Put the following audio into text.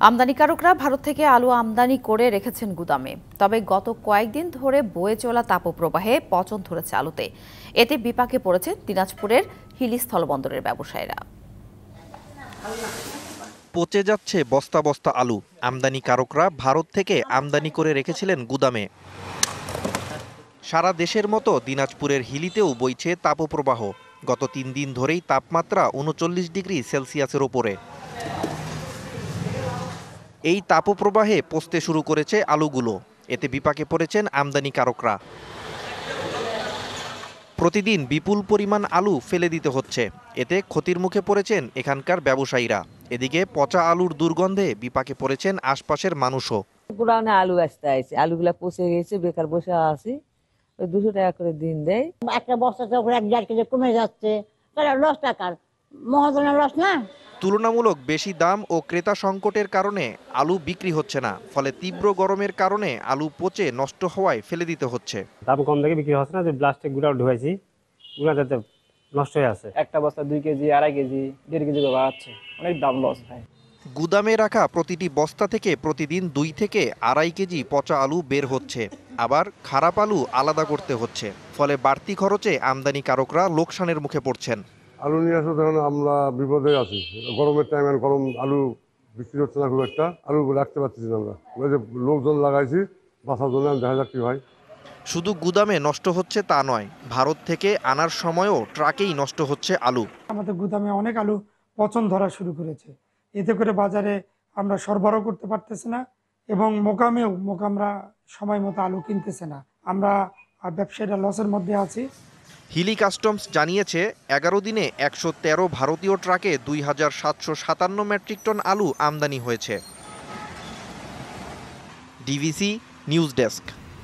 আমদানিকারকরা ভারত থেকে আলু আমদানি করে রেখেছেন গুদামে। তবে গত কয়েকদিন ধরে বয়ে চলা তাপপ্রবাহে পচন ধরেছে আলুতে। এতে বিপাকে পড়েছেন দিনাজপুরের হিলি স্থলবন্দরের ব্যবসায়ীরা। পচে যাচ্ছে বস্তা বস্তা আলু। আমদানিকারকরা ভারত থেকে আমদানি করে রেখেছিলেন গুদামে। সারা দেশের মতো দিনাজপুরের হিলিতেও বইছে তাপপ্রবাহ। গত 3 দিন ধরেই তাপমাত্রা ৩৯ ডিগ্রি সেলসিয়াসের ওপরে। এই তাপপ্রবাহে পচতে শুরু করেছে আলুগুলো। এতে বিপাকে পড়েছেন আমদানিকারকরা। প্রতিদিন বিপুল পরিমাণ আলু ফেলে দিতে হচ্ছে। এতে ক্ষতির মুখে পড়েছেন এখানকার ব্যবসায়ীরা। এদিকে পচা আলুর দুর্গন্ধে বিপাকে পড়েছেন আশপাশের মানুষও। পুরানো আলু আসতে আছে, আলুগুলা পচে গেছে, বেকার বসে আছি। 200 টাকা করে দিন দেয়। একটা বস্তাতে উপরে 1.5 কেজি কমে যাচ্ছে, তাহলে লস টাকার মহাজনের লস না। তুলনামূলক বেশি দাম ও ক্রেতা সংকটের কারণে আলু বিক্রি হচ্ছে না। ফলে তীব্র গরমের কারণে আলু পচে নষ্ট হওয়ায় ফেলে দিতে হচ্ছে। দাম কম দেখে বিক্রি হচ্ছে না, যে প্লাস্টিক গুঁড়া ঢুকাইছি, গুঁড়া যাতে নষ্ট হয়ে আছে। একটা বস্তা 2 কেজি, 2.5 কেজি, 1.5 কেজি করে বাড়াচ্ছে, অনেক দাম লস হয়। গুদামে রাখা প্রতিটি বস্তা থেকে প্রতিদিন 2 থেকে 2.5 কেজি পচা আলু বের হচ্ছে। আবার খারাপ আলু আলাদা করতে হচ্ছে। ফলে বাড়তি খরচে আমদানিকারকরা লোকসানের মুখে পড়ছেন। আলু নিয়ে আসলে তখন আমরা বিপদে আছি। গরমের টাইমে গরম আলু বিক্রি হচ্ছে না, খুব একটা আলু রাখতে পারতেছি না। আমরা ওই যে লোকজন লাগাইছি বাসার জন্য, দেখা যাক কি হয়। শুধু গুদামে নষ্ট হচ্ছে তা নয়, ভারত থেকে আনার সময়ও ট্রাকেই নষ্ট হচ্ছে আলু। আমাদের গুদামে অনেক আলু পচন ধরা শুরু করেছে। এতে করে বাজারে আমরা সরবরাহ করতে পারতেছি না এবং মোকামরা সময় মতো আলু কিনতেছে না। আমরা ব্যবসায়ীরা লসের মধ্যে আছি। হিলি কাস্টমস জানিয়েছে 11 দিনে 113 ভারতীয় ট্রাকে 2757 মেট্রিক টন আলু আমদানি হয়েছে। DVC news desk.